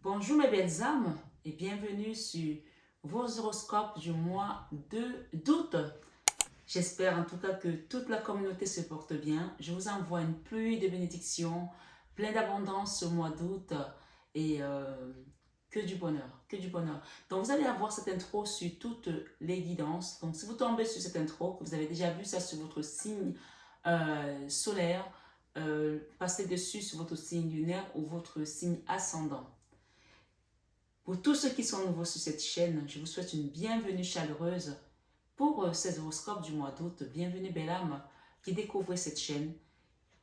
Bonjour mes belles âmes et bienvenue sur vos horoscopes du mois d'août. J'espère en tout cas que toute la communauté se porte bien. Je vous envoie une pluie de bénédictions, plein d'abondance ce mois d'août et que du bonheur, que du bonheur. Donc vous allez avoir cette intro sur toutes les guidances. Donc si vous tombez sur cette intro, que vous avez déjà vu ça sur votre signe solaire, passez dessus sur votre signe lunaire ou votre signe ascendant. Pour tous ceux qui sont nouveaux sur cette chaîne, je vous souhaite une bienvenue chaleureuse pour ces horoscopes du mois d'août. Bienvenue belle âme qui découvrez cette chaîne.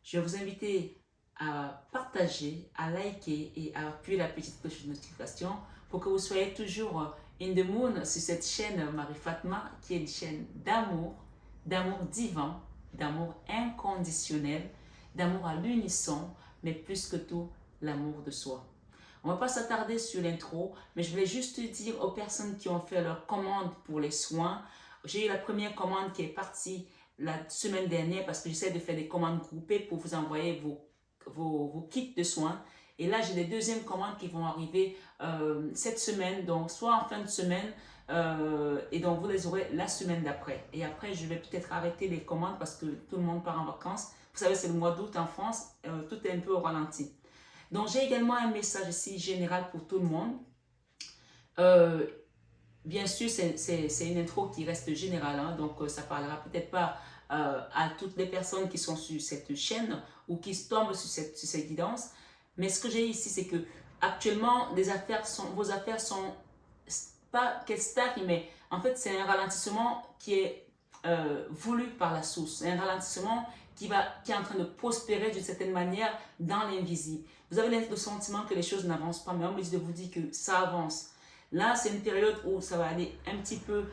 Je vais vous inviter à partager, à liker et à appuyer la petite cloche de notification pour que vous soyez toujours in the moon sur cette chaîne Marie Fatma qui est une chaîne d'amour, d'amour divin, d'amour inconditionnel, d'amour à l'unisson, mais plus que tout, l'amour de soi. On ne va pas s'attarder sur l'intro, mais je voulais juste dire aux personnes qui ont fait leur commande pour les soins. J'ai eu la première commande qui est partie la semaine dernière parce que j'essaie de faire des commandes groupées pour vous envoyer vos kits de soins. Et là, j'ai des deuxièmes commandes qui vont arriver cette semaine, donc soit en fin de semaine, et donc vous les aurez la semaine d'après. Et après, je vais peut-être arrêter les commandes parce que tout le monde part en vacances. Vous savez, c'est le mois d'août en France, tout est un peu au ralenti. Donc, j'ai également un message ici général pour tout le monde. Bien sûr, c'est une intro qui reste générale, hein, donc ça parlera peut-être pas à toutes les personnes qui sont sur cette chaîne ou qui tombent sur ces guidances. Mais ce que j'ai ici, c'est que actuellement, vos affaires sont pas qu'elles stagnent, mais en fait, c'est un ralentissement qui est voulu par la source. C'est un ralentissement qui est en train de prospérer d'une certaine manière dans l'invisible. Vous avez le sentiment que les choses n'avancent pas, mais on me dit de vous dire que ça avance. Là, c'est une période où ça va aller un petit peu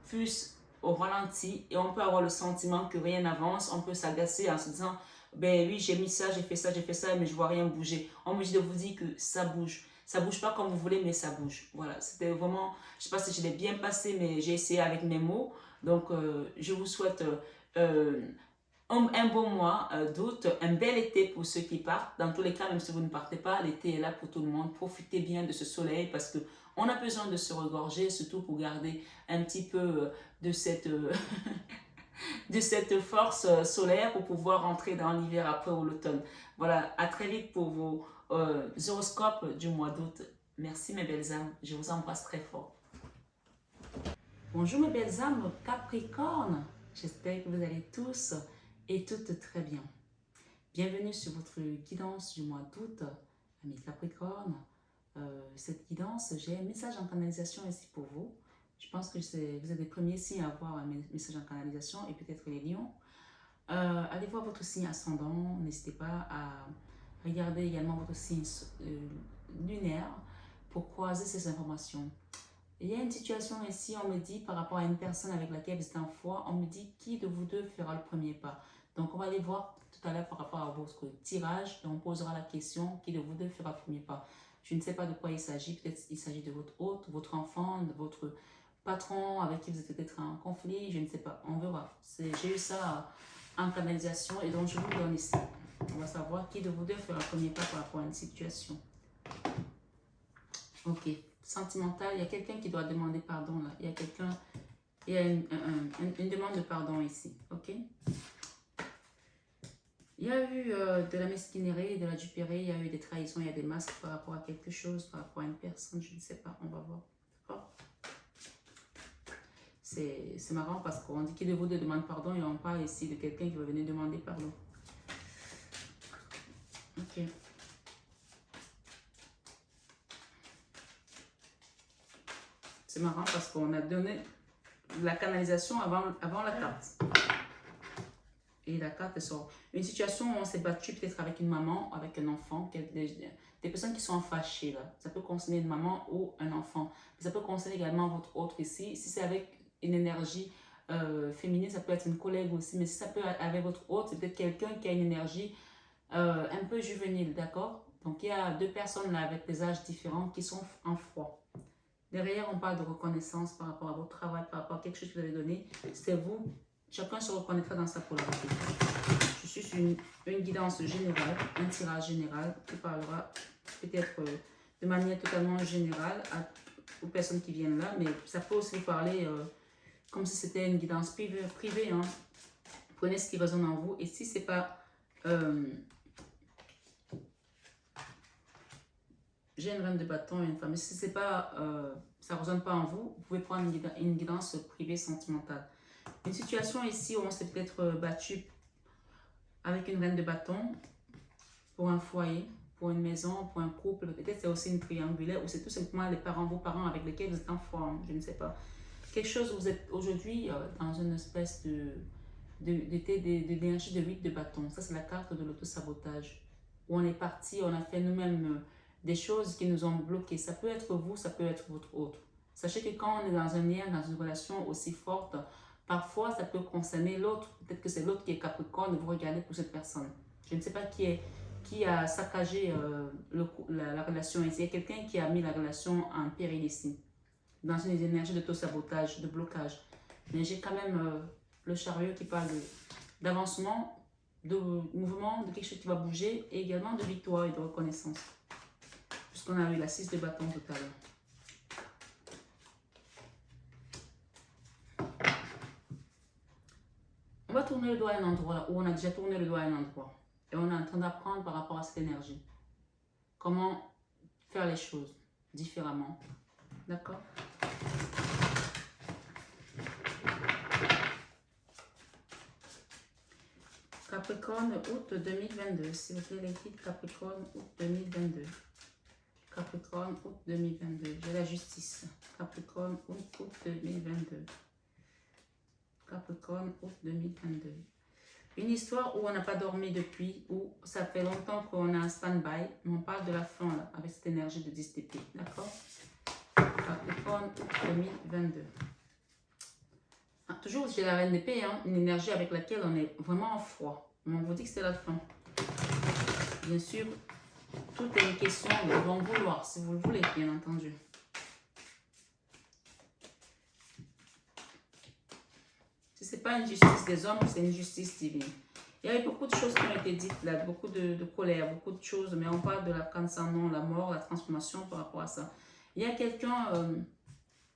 plus au ralenti et on peut avoir le sentiment que rien n'avance. On peut s'agacer en se disant, ben oui, j'ai mis ça, j'ai fait ça, mais je vois rien bouger. On me dit de vous dire que ça bouge. Ça bouge pas comme vous voulez, mais ça bouge. Voilà, c'était vraiment, je sais pas si je l'ai bien passé, mais j'ai essayé avec mes mots. Donc, je vous souhaite un bon mois d'août, un bel été pour ceux qui partent. Dans tous les cas, même si vous ne partez pas, l'été est là pour tout le monde. Profitez bien de ce soleil parce que on a besoin de se regorger, surtout pour garder un petit peu de cette, de cette force solaire pour pouvoir rentrer dans l'hiver après ou l'automne. Voilà, à très vite pour vos horoscopes du mois d'août. Merci mes belles âmes, je vous embrasse très fort. Bonjour mes belles âmes Capricorne, j'espère que vous allez tous et toutes très bien. Bienvenue sur votre guidance du mois d'août, amis Capricorne. Cette guidance, j'ai un message en canalisation ici pour vous. Je pense que vous êtes les premiers signes à avoir un message en canalisation et peut-être les lions. Allez voir votre signe ascendant, n'hésitez pas à regarder également votre signe lunaire pour croiser ces informations. Il y a une situation ici, on me dit, par rapport à une personne avec laquelle vous êtes en foi, on me dit qui de vous deux fera le premier pas. Donc, on va aller voir tout à l'heure par rapport à votre tirage et on posera la question qui de vous deux fera le premier pas. Je ne sais pas de quoi il s'agit, peut-être il s'agit de votre hôte, votre enfant, de votre patron avec qui vous êtes peut-être en conflit, je ne sais pas, on verra. J'ai eu ça en canalisation et donc je vous le donne ici. On va savoir qui de vous deux fera le premier pas par rapport à une situation. Ok. Sentimental, il y a quelqu'un qui doit demander pardon là. Il y a quelqu'un, il y a une demande de pardon ici, ok? Il y a eu de la mesquinerie, de la duperie, il y a eu des trahisons, il y a des masques par rapport à quelque chose, par rapport à une personne, je ne sais pas, on va voir, d'accord? C'est marrant parce qu'on dit qu'il de vous deux demande pardon et on parle ici de quelqu'un qui va venir demander pardon. Ok. C'est marrant parce qu'on a donné la canalisation avant la carte. Et la carte sort. Une situation où on s'est battu peut-être avec une maman, avec un enfant, des personnes qui sont fâchées là. Ça peut concerner une maman ou un enfant. Ça peut concerner également votre autre ici. Si c'est avec une énergie féminine, ça peut être une collègue aussi. Mais si ça peut être avec votre autre, c'est peut-être quelqu'un qui a une énergie un peu juvénile, d'accord? Donc il y a deux personnes là avec des âges différents qui sont en froid. Derrière, on parle de reconnaissance par rapport à votre travail, par rapport à quelque chose que vous avez donné. C'est vous. Chacun se reconnaîtra dans sa polarité. Je suis sur une guidance générale, un tirage général qui parlera peut-être de manière totalement générale aux personnes qui viennent là, mais ça peut aussi vous parler comme si c'était une guidance privée. Hein. Prenez ce qui résonne en vous et si c'est pas... j'ai une reine de bâton et une femme, mais si c'est pas... ça ne résonne pas en vous, vous pouvez prendre une guidance privée sentimentale. Une situation ici où on s'est peut-être battu avec une reine de bâton pour un foyer, pour une maison, pour un couple. Peut-être c'est aussi une triangulaire ou c'est tout simplement les parents, vos parents avec lesquels vous êtes en foi, hein, je ne sais pas. Quelque chose où vous êtes aujourd'hui dans une espèce d'énergie de 8 de bâton. Ça, c'est la carte de l'auto-sabotage. Où on est parti, on a fait nous-mêmes des choses qui nous ont bloqués. Ça peut être vous, ça peut être votre autre. Sachez que quand on est dans un lien, dans une relation aussi forte, parfois ça peut concerner l'autre. Peut-être que c'est l'autre qui est Capricorne et vous regardez pour cette personne. Je ne sais pas qui a saccagé la relation ici. Il y a quelqu'un qui a mis la relation en péril ici. Dans une énergie d'auto-sabotage, de blocage. Mais j'ai quand même le chariot qui parle d'avancement, de mouvement, de quelque chose qui va bouger et également de victoire et de reconnaissance. Puisqu'on a eu la 6 de bâton tout à l'heure. On va tourner le doigt à un endroit où on a déjà tourné le doigt à un endroit. Et on est en train d'apprendre par rapport à cette énergie. Comment faire les choses différemment. D'accord? Capricorne, août 2022. S'il vous plaît, les guides Capricorne, août 2022. Capricorne, août 2022. J'ai la justice. Capricorne, août 2022. Capricorne, août 2022. Une histoire où on n'a pas dormi depuis, où ça fait longtemps qu'on a un stand-by. On parle de la fin là, avec cette énergie de 10 d'épée. D'accord? Capricorne, août 2022. Ah, toujours, j'ai la reine d'épée, hein, une énergie avec laquelle on est vraiment en froid. On vous dit que c'est la fin. Bien sûr, tout est une question de bon vouloir, si vous le voulez, bien entendu. Si ce n'est pas une justice des hommes, c'est une justice divine. Il y a eu beaucoup de choses qui ont été dites là, beaucoup de colère, beaucoup de choses, mais on parle de la cancer, non, la mort, la transformation par rapport à ça. Il y a quelqu'un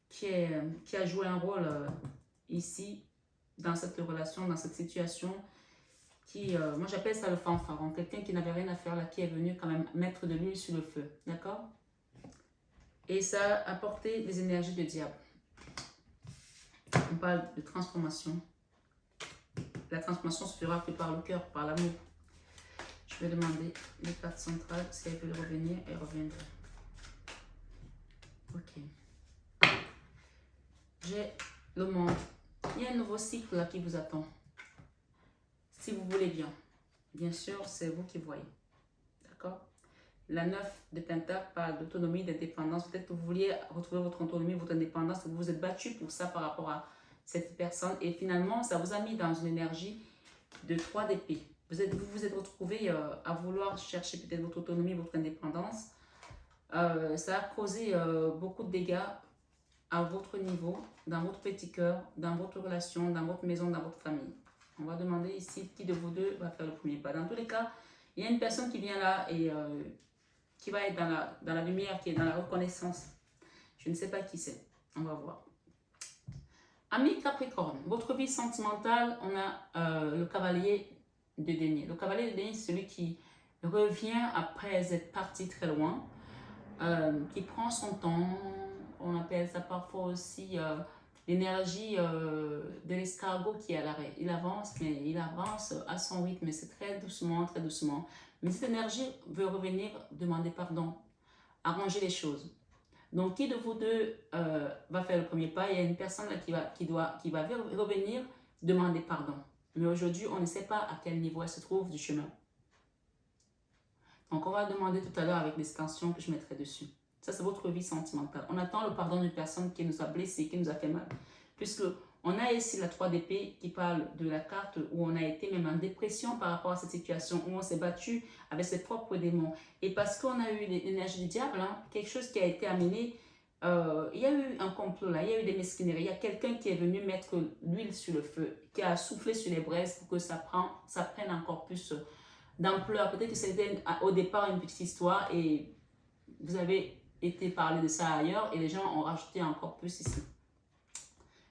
qui a joué un rôle ici, dans cette relation, dans cette situation, qui, moi j'appelle ça le fanfaron, quelqu'un qui n'avait rien à faire là, qui est venu quand même mettre de l'huile sur le feu, d'accord? Et ça a apporté des énergies de diable. On parle de transformation. La transformation se fera que par le cœur, par l'amour. Je vais demander les cartes centrales, si elles veulent revenir, elles reviendront. Ok. J'ai le monde. Il y a un nouveau cycle là qui vous attend. Si vous voulez bien. Bien sûr, c'est vous qui voyez. D'accord? La 9 de Pentacle parle d'autonomie, d'indépendance. Peut-être que vous vouliez retrouver votre autonomie, votre indépendance. Vous vous êtes battu pour ça par rapport à cette personne. Et finalement, ça vous a mis dans une énergie de 3 d'épée. Vous vous êtes retrouvé à vouloir chercher peut-être votre autonomie, votre indépendance. Ça a causé beaucoup de dégâts à votre niveau, dans votre petit cœur, dans votre relation, dans votre maison, dans votre famille. On va demander ici qui de vous deux va faire le premier pas. Dans tous les cas, il y a une personne qui vient là et qui va être dans la lumière, qui est dans la reconnaissance. Je ne sais pas qui c'est. On va voir. Ami Capricorne, votre vie sentimentale, on a le cavalier de denier. Le cavalier de denier, c'est celui qui revient après être parti très loin, qui prend son temps. On appelle ça parfois aussi l'énergie de l'escargot qui est à l'arrêt. Il avance, mais il avance à son rythme, mais c'est très doucement, très doucement. Mais cette énergie veut revenir demander pardon, arranger les choses. Donc, qui de vous deux va faire le premier pas? Il y a une personne là qui va revenir demander pardon. Mais aujourd'hui, on ne sait pas à quel niveau elle se trouve du chemin. Donc, on va demander tout à l'heure avec l'extension que je mettrai dessus. Ça, c'est votre vie sentimentale. On attend le pardon d'une personne qui nous a blessés, qui nous a fait mal. Puisque on a ici la 3 d'épée qui parle de la carte où on a été même en dépression par rapport à cette situation, où on s'est battu avec ses propres démons. Et parce qu'on a eu l'énergie du diable, hein, quelque chose qui a été amené Il y a eu un complot là, il y a eu des mesquineries. Il y a quelqu'un qui est venu mettre l'huile sur le feu, qui a soufflé sur les braises pour que ça prenne encore plus d'ampleur. Peut-être que c'était au départ une petite histoire et vous avez été parlé de ça ailleurs et les gens ont rajouté encore plus ici.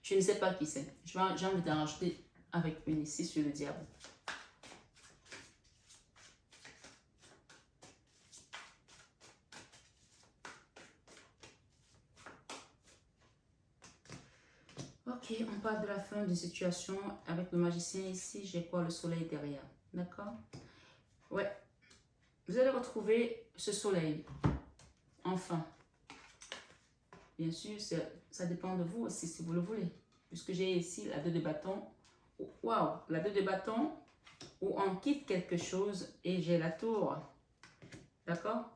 Je ne sais pas qui c'est. J'ai envie d'en rajouter avec une ici sur le diable. Ok, on parle de la fin d'une situation avec le magicien ici. J'ai quoi? Le soleil derrière. D'accord? Ouais. Vous allez retrouver ce soleil. Enfin. Bien sûr, ça dépend de vous aussi si vous le voulez. Puisque j'ai ici la 2 de bâton. Waouh! La 2 de bâton où on quitte quelque chose et j'ai la tour. D'accord?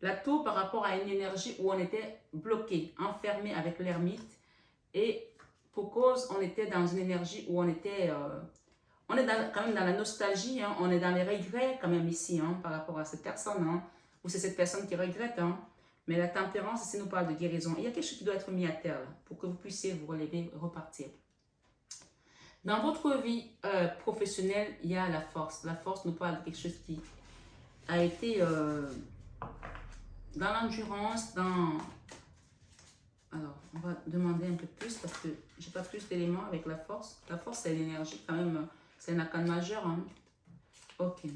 La tour par rapport à une énergie où on était bloqué, enfermé avec l'ermite. Et pour cause, on était dans une énergie où on était... on est quand même dans la nostalgie, hein, on est dans les regrets quand même ici, hein, par rapport à cette personne, hein, ou c'est cette personne qui regrette. Hein. Mais la tempérance, ici nous parle de guérison. Il y a quelque chose qui doit être mis à terre là, pour que vous puissiez vous relever et repartir. Dans votre vie professionnelle, il y a la force. La force nous parle de quelque chose qui a été dans l'endurance, dans... Alors, on va demander un peu plus parce que j'ai pas plus d'éléments avec la force. La force, c'est l'énergie quand même. C'est un arcane majeur. Hein. Ok.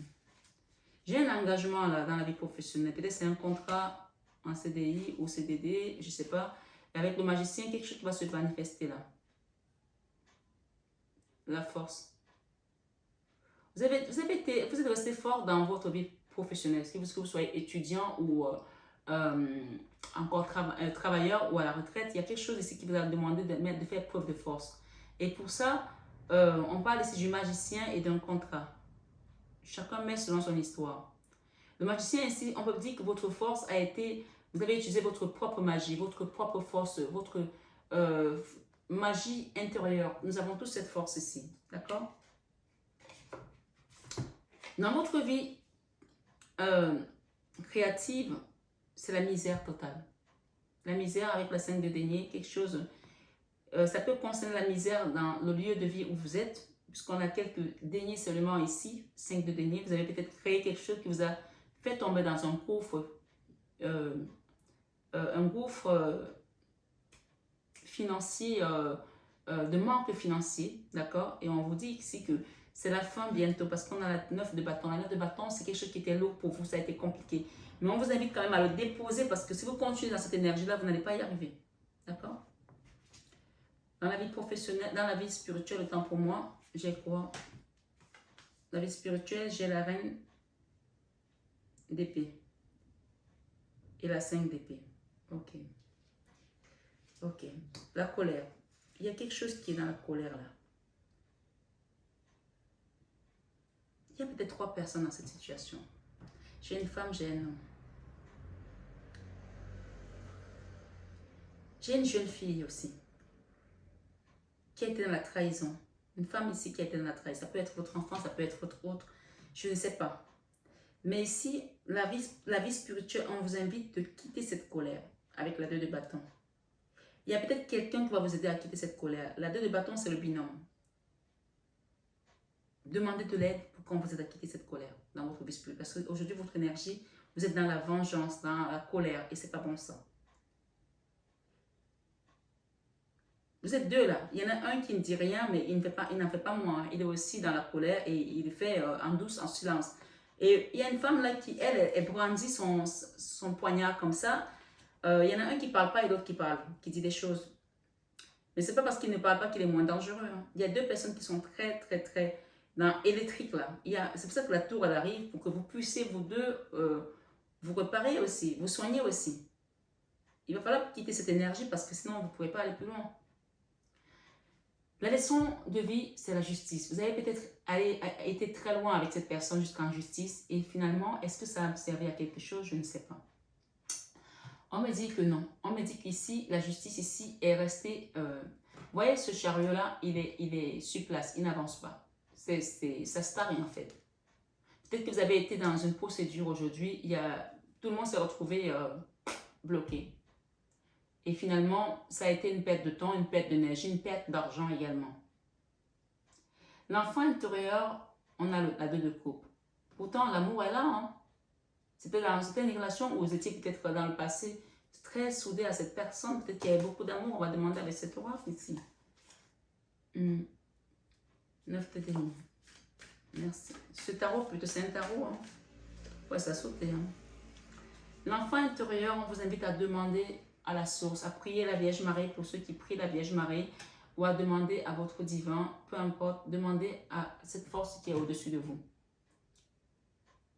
J'ai un engagement là dans la vie professionnelle. Peut-être c'est un contrat en CDI ou CDD, je sais pas. Et avec le magicien, quelque chose qui va se manifester là. La force. Vous êtes resté fort dans votre vie professionnelle. Que vous soyez étudiant ou encore travailleur ou à la retraite, il y a quelque chose ici qui vous a demandé de faire preuve de force. Et pour ça, on parle ici du magicien et d'un contrat. Chacun met selon son histoire. Le magicien ici, on peut dire que votre force a été, vous avez utilisé votre propre magie, votre propre force, votre magie intérieure. Nous avons tous cette force ici, d'accord? Dans votre vie créative, c'est la misère totale. La misère avec la 5 de denier, quelque chose, ça peut concerner la misère dans le lieu de vie où vous êtes, puisqu'on a quelques deniers seulement ici, 5 de denier. Vous avez peut-être créé quelque chose qui vous a fait tomber dans un gouffre financier, de manque financier, d'accord? Et on vous dit ici que c'est la fin bientôt parce qu'on a la 9 de bâton. La 9 de bâton, c'est quelque chose qui était lourd pour vous, ça a été compliqué. Mais on vous invite quand même à le déposer parce que si vous continuez dans cette énergie-là, vous n'allez pas y arriver, d'accord? Dans la vie professionnelle, dans la vie spirituelle, autant pour moi, j'ai quoi? La vie spirituelle, j'ai la reine d'épée et la 5 d'épée. Ok. Ok. La colère. Il y a quelque chose qui est dans la colère là. Il y a peut-être 3 personnes dans cette situation. J'ai une femme, j'ai un homme. J'ai une jeune fille aussi qui a été dans la trahison. Une femme ici qui a été dans la trahison. Ça peut être votre enfant, ça peut être votre autre. Je ne sais pas. Mais ici, la vie spirituelle, on vous invite de quitter cette colère avec la 2 de bâton. Il y a peut-être quelqu'un qui va vous aider à quitter cette colère. La 2 de bâton, c'est le binôme. Demandez de l'aide pour qu'on vous aide à quitter cette colère dans votre vie spirituelle. Parce qu'aujourd'hui, votre énergie, vous êtes dans la vengeance, dans la colère et c'est pas bon ça. Vous êtes 2 là. Il y en a un qui ne dit rien, mais il n'en fait pas moins. Il est aussi dans la colère et il fait en douce, en silence. Et il y a une femme là qui, elle brandit son poignard comme ça. Il y en a un qui ne parle pas et l'autre qui parle, qui dit des choses. Mais ce n'est pas parce qu'il ne parle pas qu'il est moins dangereux. Hein. Il y a 2 personnes qui sont très dans électrique là. C'est pour ça que la tour elle arrive, pour que vous puissiez vous deux vous réparer aussi, vous soigner aussi. Il va falloir quitter cette énergie parce que sinon vous ne pourrez pas aller plus loin. La leçon de vie, c'est la justice. Vous avez peut-être été très loin avec cette personne jusqu'en justice et finalement, est-ce que ça a servi à quelque chose? Je ne sais pas. On me dit que non. On me dit qu'ici, la justice ici est restée... vous voyez, ce chariot-là, il est sur place, il n'avance pas. Ça stagne en fait. Peut-être que vous avez été dans une procédure aujourd'hui, tout le monde s'est retrouvé bloqué. Et finalement, ça a été une perte de temps, une perte d'énergie, une perte d'argent également. L'enfant intérieur, on a la 2 de coupe. Pourtant, l'amour est là. Hein? C'était une relation où vous étiez peut-être dans le passé très soudé à cette personne. Peut-être qu'il y avait beaucoup d'amour. On va demander avec cette oracle ici. 9 de démons. Merci. Ce tarot, plutôt, c'est un tarot. Hein? Ouais, ça a sauté. Hein? L'enfant intérieur, on vous invite à demander à la source, à prier la Vierge Marie pour ceux qui prient la Vierge Marie, ou à demander à votre divin, peu importe, demandez à cette force qui est au-dessus de vous.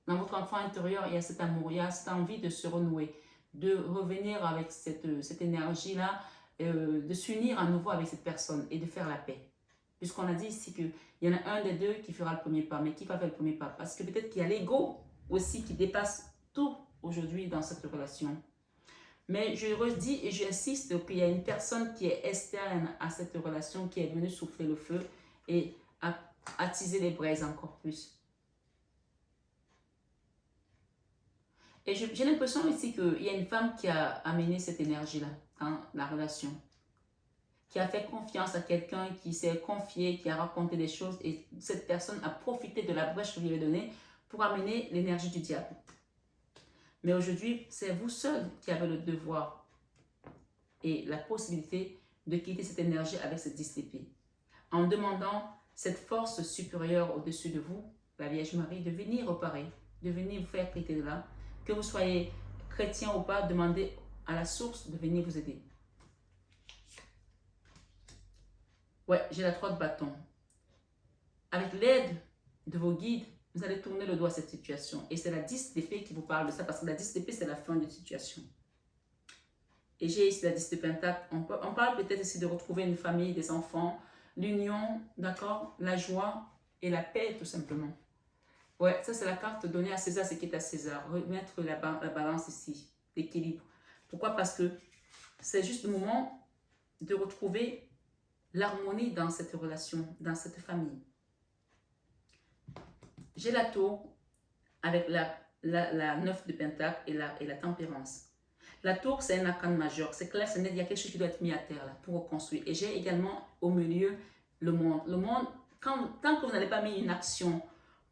Dans votre enfant intérieur, il y a cet amour, il y a cette envie de se renouer, de revenir avec cette énergie-là, de s'unir à nouveau avec cette personne et de faire la paix. Puisqu'on a dit ici qu'il y en a un des deux qui fera le premier pas, mais qui va faire le premier pas? Parce que peut-être qu'il y a l'ego aussi qui dépasse tout aujourd'hui dans cette relation. Mais je redis et j'insiste qu'il y a une personne qui est externe à cette relation qui est venue souffler le feu et attiser les braises encore plus. Et j'ai l'impression ici qu'il y a une femme qui a amené cette énergie-là dans la relation, qui a fait confiance à quelqu'un, qui s'est confié, qui a raconté des choses et cette personne a profité de la brèche que je lui ai donnée pour amener l'énergie du diable. Mais aujourd'hui, c'est vous seul qui avez le devoir et la possibilité de quitter cette énergie avec cette 10 d'épée. En demandant cette force supérieure au-dessus de vous, la Vierge Marie, de venir réparer, de venir vous faire quitter de là. Que vous soyez chrétien ou pas, demandez à la source de venir vous aider. Ouais, j'ai la 3 de bâton. Avec l'aide de vos guides, vous allez tourner le doigt à cette situation. Et c'est la 10 d'épée qui vous parle de ça, parce que la 10 d'épée, c'est la fin de situation. Et j'ai ici la 10 de pentacle. On parle peut-être ici de retrouver une famille, des enfants, l'union, d'accord, la joie et la paix, tout simplement. Ouais, ça c'est la carte donnée à César, ce qui est à César. Remettre la balance ici, l'équilibre. Pourquoi? Parce que c'est juste le moment de retrouver l'harmonie dans cette relation, dans cette famille. J'ai la tour avec la 9 de pentacle et la tempérance. La tour, c'est un arcane majeur. C'est clair, c'est net, il y a quelque chose qui doit être mis à terre là, pour reconstruire. Et j'ai également au milieu le monde. Le monde, tant que vous n'avez pas mis une action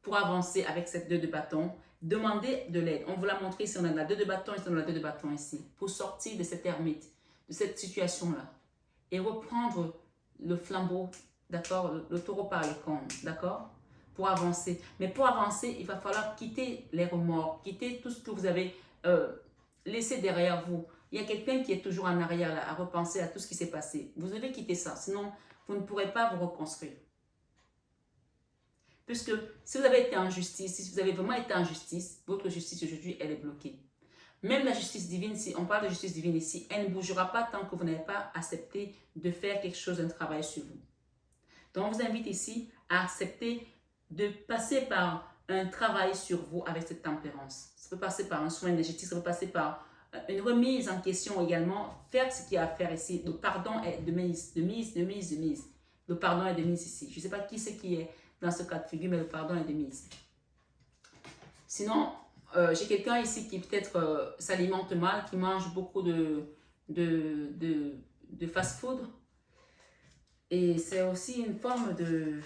pour avancer avec cette 2 de bâton, demandez de l'aide. On vous l'a montré ici, on a la 2 de bâton, ici on a la 2 de bâton ici. Pour sortir de cette ermite, de cette situation-là. Et reprendre le flambeau, d'accord, le taureau par les cornes, d'accord, pour avancer. Mais pour avancer, il va falloir quitter les remords, quitter tout ce que vous avez laissé derrière vous. Il y a quelqu'un qui est toujours en arrière là, à repenser à tout ce qui s'est passé. Vous devez quitter ça, sinon vous ne pourrez pas vous reconstruire. Puisque si vous avez été en justice, si vous avez vraiment été en justice, votre justice aujourd'hui, elle est bloquée. Même la justice divine, si on parle de justice divine ici, elle ne bougera pas tant que vous n'avez pas accepté de faire quelque chose, un travail sur vous. Donc, on vous invite ici à accepter de passer par un travail sur vous avec cette tempérance. Ça peut passer par un soin énergétique, ça peut passer par une remise en question également. Faire ce qu'il y a à faire ici. Le pardon est de mise. Le pardon est de mise ici. Je ne sais pas qui c'est qui est dans ce cas de figure, mais le pardon est de mise. Sinon, j'ai quelqu'un ici qui peut-être s'alimente mal, qui mange beaucoup de fast-food. Et c'est aussi une forme de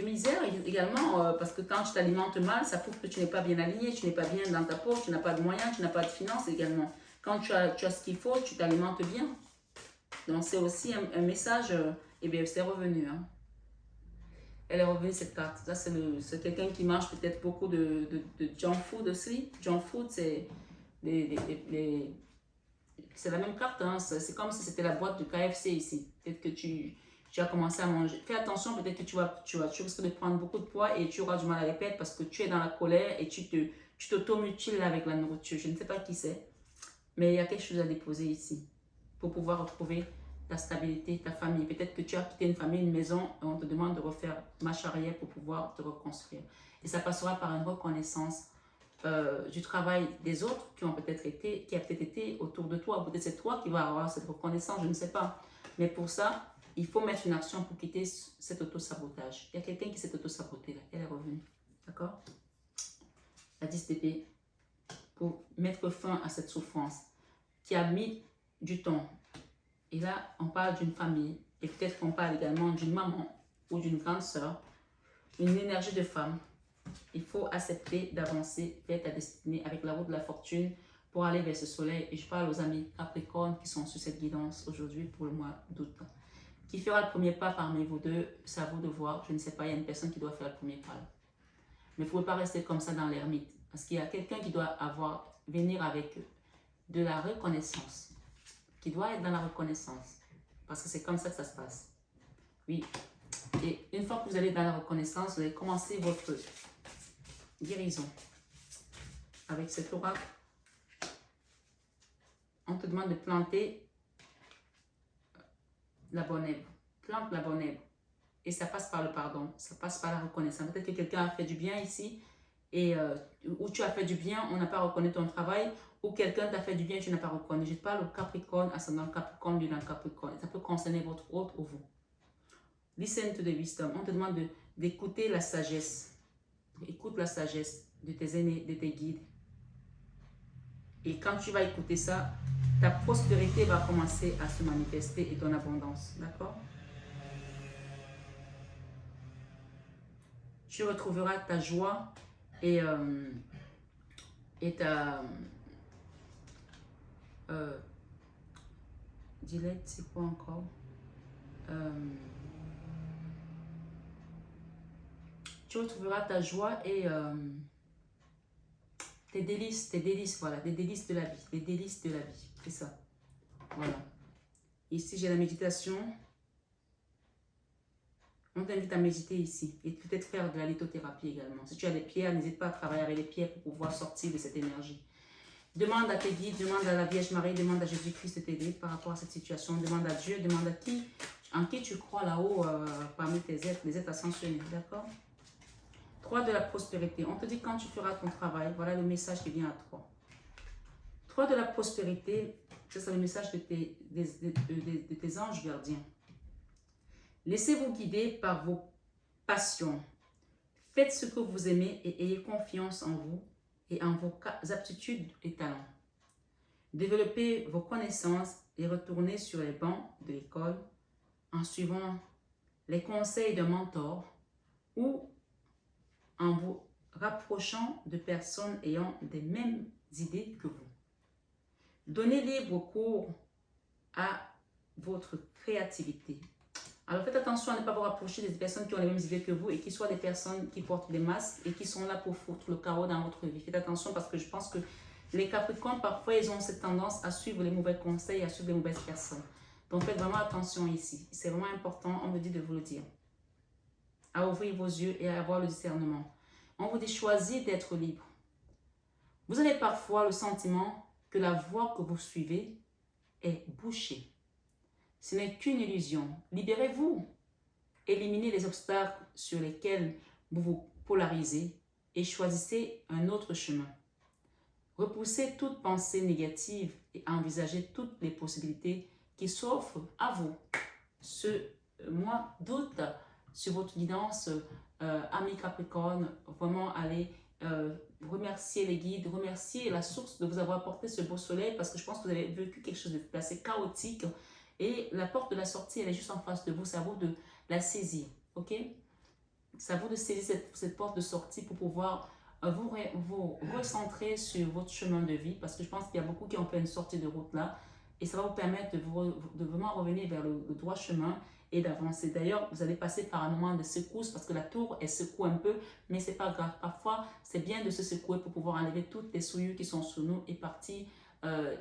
misère également, parce que quand tu t'alimentes mal, ça prouve que tu n'es pas bien aligné, tu n'es pas bien dans ta peau, tu n'as pas de moyens, tu n'as pas de finances également. Quand tu as ce qu'il faut, tu t'alimentes bien. Donc c'est aussi un message, et bien c'est revenu. Hein. Elle est revenue cette carte. Là, c'est quelqu'un qui mange peut-être beaucoup de junk food aussi. Junk food, c'est c'est la même carte. Hein. C'est comme si c'était la boîte du KFC ici. Peut-être que tu as commencé à manger. Fais attention, peut-être que tu risques de prendre beaucoup de poids et tu auras du mal à les perdre parce que tu es dans la colère et tu t'automutiles avec la nourriture. Je ne sais pas qui c'est, mais il y a quelque chose à déposer ici pour pouvoir retrouver ta stabilité, ta famille. Peut-être que tu as quitté une famille, une maison, et on te demande de refaire marche arrière pour pouvoir te reconstruire. Et ça passera par une reconnaissance du travail des autres qui a peut-être été autour de toi. Peut-être c'est toi qui vas avoir cette reconnaissance, je ne sais pas. Mais pour ça, il faut mettre une action pour quitter cet auto-sabotage. Il y a quelqu'un qui s'est auto-saboté là, elle est revenue. D'accord? La 10 d'épée pour mettre fin à cette souffrance qui a mis du temps. Et là, on parle d'une famille. Et peut-être qu'on parle également d'une maman ou d'une grande sœur. Une énergie de femme. Il faut accepter d'avancer vers ta destinée avec la route de la fortune pour aller vers ce soleil. Et je parle aux amis Capricorne qui sont sur cette guidance aujourd'hui pour le mois d'août. Qui fera le premier pas parmi vous deux, c'est à vous de voir. Je ne sais pas, il y a une personne qui doit faire le premier pas. Mais il ne faut pas rester comme ça dans l'ermite. Parce qu'il y a quelqu'un qui doit venir avec de la reconnaissance. Qui doit être dans la reconnaissance. Parce que c'est comme ça que ça se passe. Oui. Et une fois que vous allez dans la reconnaissance, vous allez commencer votre guérison. Avec cet oracle, on te demande de planter la bonne herbe. Plante la bonne herbe. Et ça passe par le pardon. Ça passe par la reconnaissance. Peut-être que quelqu'un a fait du bien ici. Et où tu as fait du bien, on n'a pas reconnu ton travail. Ou quelqu'un t'a fait du bien, tu n'as pas reconnu. Je parle au Capricorne, ascendant Capricorne, lui dans Capricorne. Ça peut concerner votre hôte ou vous. Listen to the wisdom. On te demande d'écouter la sagesse. Écoute la sagesse de tes aînés, de tes guides. Et quand tu vas écouter ça, ta prospérité va commencer à se manifester et ton abondance. D'accord? Tu retrouveras ta joie et ta... Dilette, c'est quoi encore? Tu retrouveras ta joie et tes délices, voilà, des délices de la vie, des délices de la vie, c'est ça. Voilà. Ici, j'ai la méditation. On t'invite à méditer ici et peut-être faire de la lithothérapie également. Si tu as des pierres, n'hésite pas à travailler avec les pierres pour pouvoir sortir de cette énergie. Demande à tes guides, demande à la Vierge Marie, demande à Jésus-Christ de t'aider par rapport à cette situation. Demande à Dieu, demande à en qui tu crois là-haut parmi tes êtres, les êtres ascensionnés, d'accord? 3 de la prospérité. On te dit quand tu feras ton travail, voilà le message qui vient à toi. 3 de la prospérité, c'est le message de tes anges gardiens. Laissez-vous guider par vos passions. Faites ce que vous aimez et ayez confiance en vous et en vos aptitudes et talents. Développez vos connaissances et retournez sur les bancs de l'école en suivant les conseils d'un mentor ou en vous rapprochant de personnes ayant des mêmes idées que vous. Donnez libre cours à votre créativité. Alors faites attention à ne pas vous rapprocher des personnes qui ont les mêmes idées que vous et qui soient des personnes qui portent des masques et qui sont là pour foutre le chaos dans votre vie. Faites attention parce que je pense que les Capricornes, parfois, ils ont cette tendance à suivre les mauvais conseils, à suivre les mauvaises personnes. Donc faites vraiment attention ici. C'est vraiment important, on me dit de vous le dire. À ouvrir vos yeux et à avoir le discernement. On vous dit choisir d'être libre. Vous avez parfois le sentiment que la voie que vous suivez est bouchée. Ce n'est qu'une illusion. Libérez-vous. Éliminez les obstacles sur lesquels vous vous polarisez et choisissez un autre chemin. Repoussez toute pensée négative et envisagez toutes les possibilités qui s'offrent à vous. Ce mois d'août, sur votre guidance, amis Capricorne, vraiment allez remercier les guides, remercier la source de vous avoir apporté ce beau soleil parce que je pense que vous avez vécu quelque chose d'assez chaotique. Et la porte de la sortie, elle est juste en face de vous. C'est à vous de la saisir. Ok? C'est à vous de saisir cette porte de sortie pour pouvoir vous recentrer sur votre chemin de vie. Parce que je pense qu'il y a beaucoup qui ont fait une sortie de route là. Et ça va vous permettre de vraiment revenir vers le droit chemin et d'avancer. D'ailleurs, vous allez passer par un moment de secousse parce que la tour, elle secoue un peu. Mais ce n'est pas grave. Parfois, c'est bien de se secouer pour pouvoir enlever toutes les souillures qui sont sur nous et partir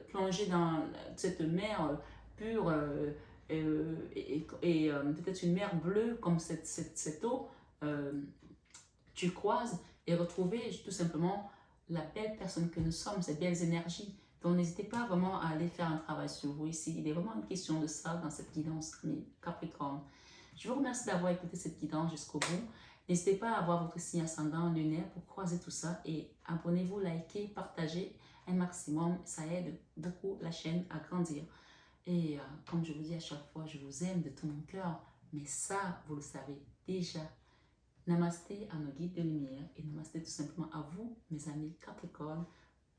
plonger dans cette mer pure et peut-être une mer bleue comme cette eau turquoise et retrouver tout simplement la belle personne que nous sommes, ces belles énergies. Donc n'hésitez pas vraiment à aller faire un travail sur vous ici. Il est vraiment une question de ça dans cette guidance Capricorne. Je vous remercie d'avoir écouté cette guidance jusqu'au bout. N'hésitez pas à avoir votre signe ascendant lunaire pour croiser tout ça et abonnez-vous, likez, partagez un maximum. Ça aide beaucoup la chaîne à grandir. Et comme je vous dis à chaque fois, je vous aime de tout mon cœur. Mais ça, vous le savez déjà. Namasté à nos guides de lumière et namasté tout simplement à vous, mes amis Capricorne.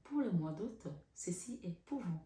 Pour le mois d'août, ceci est pour vous.